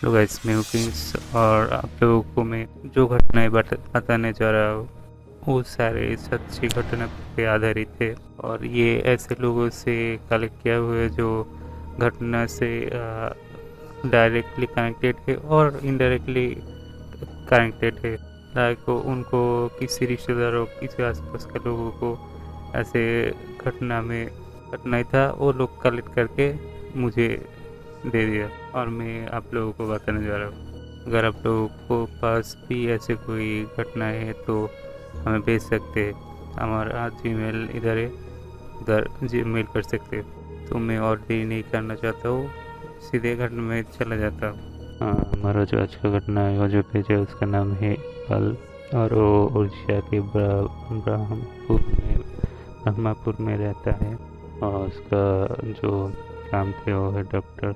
Hello guys, मैं Prince और आप लोगों को मैं जो घटनाएं बताने जा रहा हूँ वो सारे सच्ची घटना पे आधारित है। और ये ऐसे लोगों से कलेक्ट किया हुआ है जो घटना से डायरेक्टली कनेक्टेड है और इनडायरेक्टली कनेक्टेड है। लाइक उनको किसी रिश्तेदारों किसी आसपास के लोगों को ऐसे घटना में घटना था वो लोग कलेक्ट करके मुझे दे दिया और मैं आप लोगों को बताने जा रहा हूँ। अगर आप लोगों को पास भी ऐसे कोई घटना है तो हमें भेज सकते हैं। हमारा जीमेल इधर है, उधर जीमेल कर सकते हैं। तो मैं और देरी नहीं करना चाहता हूँ, सीधे घटना में चला जाता हूँ। हाँ, हमारा जो आज का घटना है वो जो भेजा उसका नाम है पल, और वो उड़ीसा के ब्रह्मपुर में रहता है। और उसका जो काम थे वो है डॉक्टर।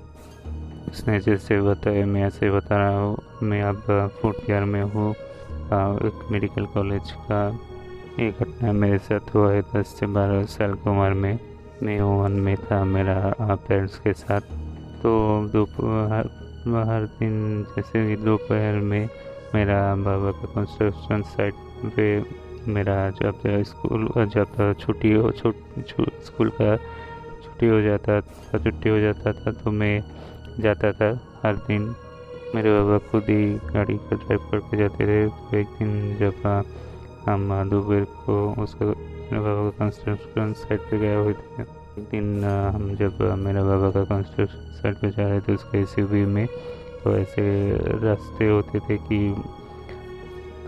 उसने जैसे बताया मैं ऐसे बता रहा हूँ। मैं अब फोर्थ ईयर में हूँ एक मेडिकल कॉलेज का। ये घटना मेरे साथ हुआ है 10 से 12 साल की उम्र में। मैं वन में था मेरा पेरेंट्स के साथ। तो दोपहर हर दिन जैसे कि दोपहर में मेरा बाबा का कंस्ट्रक्शन साइट पे मेरा जब स्कूल का छुट्टी हो जाता था तो मैं जाता था हर दिन। मेरे बाबा खुद ही गाड़ी का ड्राइव करके जाते थे। तो एक दिन जब हम दोपहर को उसका मेरे बाबा का कंस्ट्रक्शन साइट पे गए हुए थे। एक दिन हम जब मेरे बाबा का कंस्ट्रक्शन साइट पे जा रहे थे उसके एसयूवी में, तो ऐसे रास्ते होते थे कि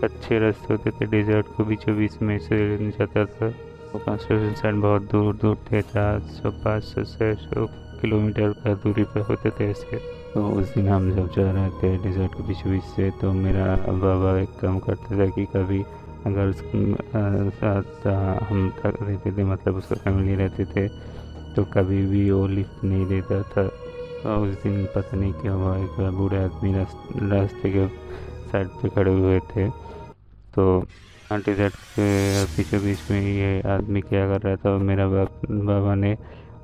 अच्छे रास्ते होते थे, डेजर्ट को बीचों बीच में से जाता था। तो कंस्ट्रक्शन साइट बहुत दूर दूर थे, 400-500-600 किलोमीटर का दूरी पर होते थे ऐसे। तो उस दिन हम जब जा रहे थे डेजर्ट के बीचों बीच से, तो मेरा बाबा एक काम करता था कि कभी अगर उसके साथ हम तक रहते थे, मतलब उसका फैमिली रहते थे, तो कभी भी वो लिफ्ट नहीं देता था। और उस दिन पता नहीं क्या हुआ, एक बूढ़े आदमी रास्ते के साइड पे खड़े हुए थे। तो डेजर्ट के बीचों बीच में ये आदमी क्या कर रहा था, और मेरा बाबा ने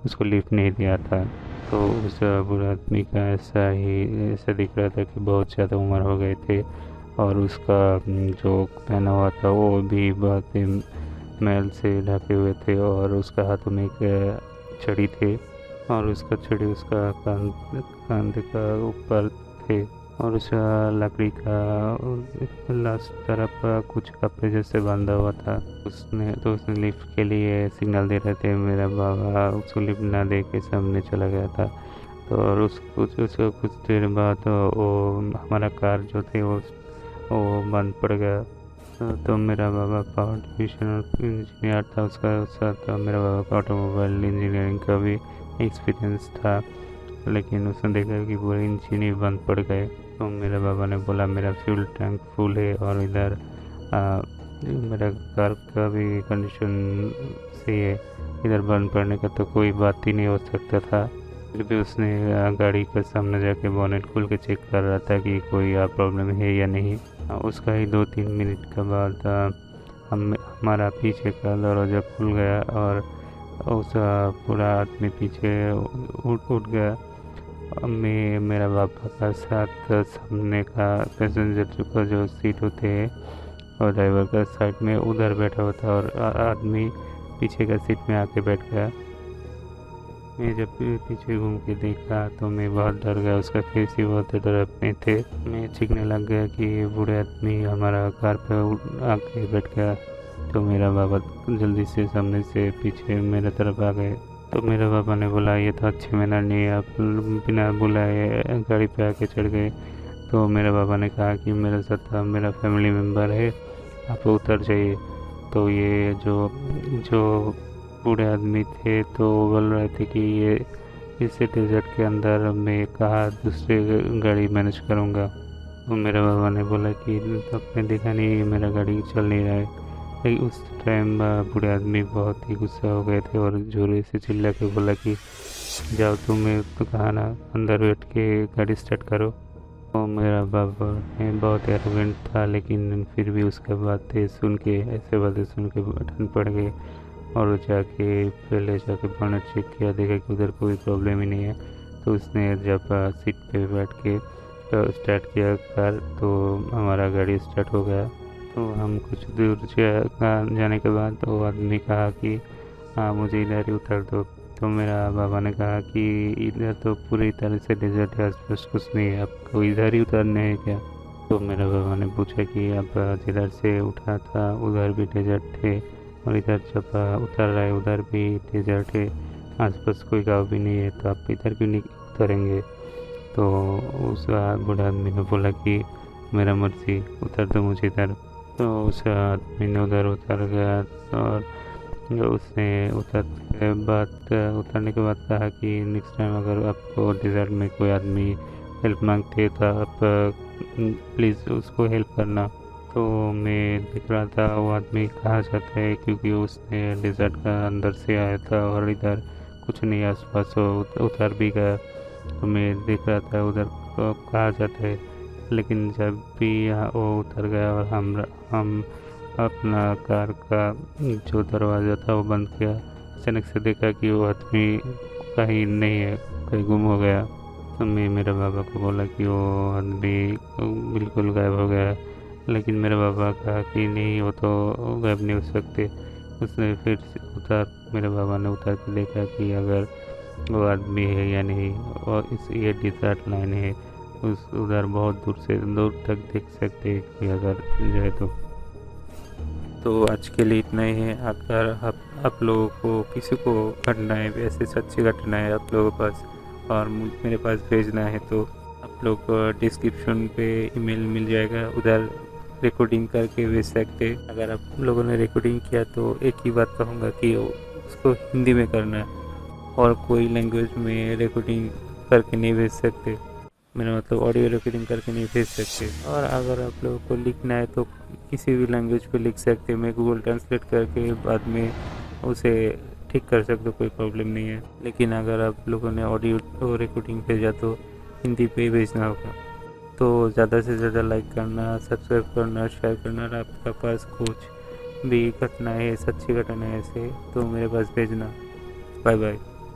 उसको लिफ्ट नहीं दिया था। तो उस बूढ़े आदमी का ऐसा दिख रहा था कि बहुत ज़्यादा उम्र हो गए थे, और उसका जो पहना हुआ था वो भी बहुत ही मैल से ढके हुए थे, और उसका हाथों में एक छड़ी थे, और उसका छड़ी उसका कंधे का ऊपर थे, और उस लकड़ी का लास्ट तरफ कुछ कपड़े जैसे बांधा हुआ था। उसने लिफ्ट के लिए सिग्नल दे रहे थे। मेरा बाबा उसको लिफ्ट ना दे के सामने चला गया था। तो और उसको कुछ देर बाद वो हमारा कार जो थे वो बंद पड़ गया। तो मेरा बाबा पावर डिविजन इंजीनियर था, उसका साथ मेरा बाबा का ऑटोमोबाइल इंजीनियरिंग का भी एक्सपीरियंस था। लेकिन उसने देखा कि पूरे इंजन ही बंद पड़ गए। तो मेरे बाबा ने बोला मेरा फ्यूल टैंक फुल है और इधर मेरा कार का भी कंडीशन सही है, इधर बंद पड़ने का तो कोई बात ही नहीं हो सकता था। फिर भी उसने गाड़ी के सामने जाके बोनेट खोल के चेक कर रहा था कि कोई प्रॉब्लम है या नहीं। उसका ही 2-3 मिनट के बाद हमारा पीछे का दरवाज़ा खुल गया और उस पूरा आदमी पीछे उठ गया। मेरा पापा का साथ सामने का पैसेंजर का जो सीट होते हैं और ड्राइवर का साइड में उधर बैठा हुआ था, और आदमी पीछे का सीट में आके बैठ गया। मैं जब पीछे घूम के देखा तो मैं बहुत डर गया, उसका फेस ही बहुत डरावने थे। मैं चीखने लग गया कि ये बूढ़े आदमी हमारा कार पे आके बैठ गया। तो मेरा बाबा जल्दी से सामने से पीछे मेरे तरफ आ गए। तो मेरे पापा ने बोला ये तो अच्छी मैनर नहीं है, आप बिना बुलाए गाड़ी पे आके चढ़ गए। तो मेरे पापा ने कहा कि मेरे साथ मेरा फैमिली मेम्बर है, आप उतर जाइए। तो ये जो जो बूढ़े आदमी थे तो वो बोल रहे थे कि ये इस डेजर्ट के अंदर मैं कहाँ दूसरी गाड़ी मैनेज करूँगा। तो मेरे बाबा ने बोला कि आपने देखा नहीं मेरा गाड़ी चल नहीं रहा है। लेकिन उस टाइम बूढ़े आदमी बहुत ही गुस्सा हो गए थे और जोरे से चिल्ला के बोला कि जाओ तुम्हें तो कहा ना अंदर बैठ के गाड़ी स्टार्ट करो। तो मेरा बाबा ने बहुत एरोगेंट था, लेकिन फिर भी उसके बातें सुन के ठंड पड़ गई। और जाके पहले जाके बोनट चेक किया, देखा कि उधर कोई प्रॉब्लम ही नहीं है। तो उसने जब सीट पे बैठ के स्टार्ट किया कार, तो हमारा गाड़ी स्टार्ट हो गया। तो हम कुछ दूर जाने के बाद वो आदमी कहा कि हाँ मुझे इधर ही उतार दो। तो मेरा बाबा ने कहा कि इधर तो पूरी तरह से डेजर्ट है, आसपास कुछ नहीं है, आपको इधर ही उतारने हैं क्या? तो मेरे बाबा ने पूछा कि आप जिधर से उठा था उधर भी डेजर्ट थे, और इधर जब उतर रहा है उधर भी डेजर्ट है, आसपास कोई गाँव भी नहीं है, तो आप इधर क्यों नहीं उतरेंगे? तो उस बूढ़ा आदमी ने बोला कि मेरा मर्जी, उतर दो मुझे इधर। तो उस आदमी ने उधर उतर गया, और उसने उतरने के बाद कहा कि नेक्स्ट टाइम अगर आपको डेजर्ट में कोई आदमी हेल्प मांगते तो आप प्लीज़ उसको हेल्प करना। तो मैं देख रहा था वो आदमी कहाँ जाता है, क्योंकि उसने डेजर्ट का अंदर से आया था और इधर कुछ नहीं आसपास, उतर भी गया। तो मैं देख रहा था उधर कहाँ जाता है, लेकिन जब भी यहाँ वो उतर गया और हम अपना कार का जो दरवाज़ा था वो बंद किया, अचानक से देखा कि वो आदमी कहीं नहीं है, कहीं गुम हो गया। तो मैं मेरे बाबा को बोला कि वो आदमी बिल्कुल गायब हो गया, लेकिन मेरे बाबा कहा कि नहीं वो तो गायब नहीं हो सकते। उसने फिर मेरे बाबा ने उतर के देखा कि अगर वो आदमी है या नहीं, और ये डिजर्ट लाइन है, उस उधर बहुत दूर तक देख सकते हैं कि अगर जाए तो आज के लिए इतना ही है। अगर आप लोगों को किसी को घटनाएँ ऐसे सच्ची घटनाएँ आप लोगों के पास और मेरे पास भेजना है, तो आप लोग डिस्क्रिप्शन पे ईमेल मिल जाएगा, उधर रिकॉर्डिंग करके भेज सकते। अगर आप लोगों ने रिकॉर्डिंग किया तो एक ही बात कहूँगा कि उसको हिंदी में करना है, और कोई लैंग्वेज में रिकॉर्डिंग करके नहीं भेज सकते। मेरा मतलब ऑडियो रिकॉर्डिंग करके नहीं भेज सकते। और अगर आप लोगों को लिखना है तो किसी भी लैंग्वेज पे लिख सकते, मैं गूगल ट्रांसलेट करके बाद में उसे ठीक कर सकते, कोई प्रॉब्लम नहीं है। लेकिन अगर आप लोगों ने ऑडियो रिकॉर्डिंग भेजा तो हिंदी पे ही भेजना होगा। तो ज़्यादा से ज़्यादा लाइक करना, सब्सक्राइब करना, शेयर करना, और आपका पास कुछ भी घटना है, सच्ची घटना है ऐसे, तो मेरे पास भेजना। Bye bye.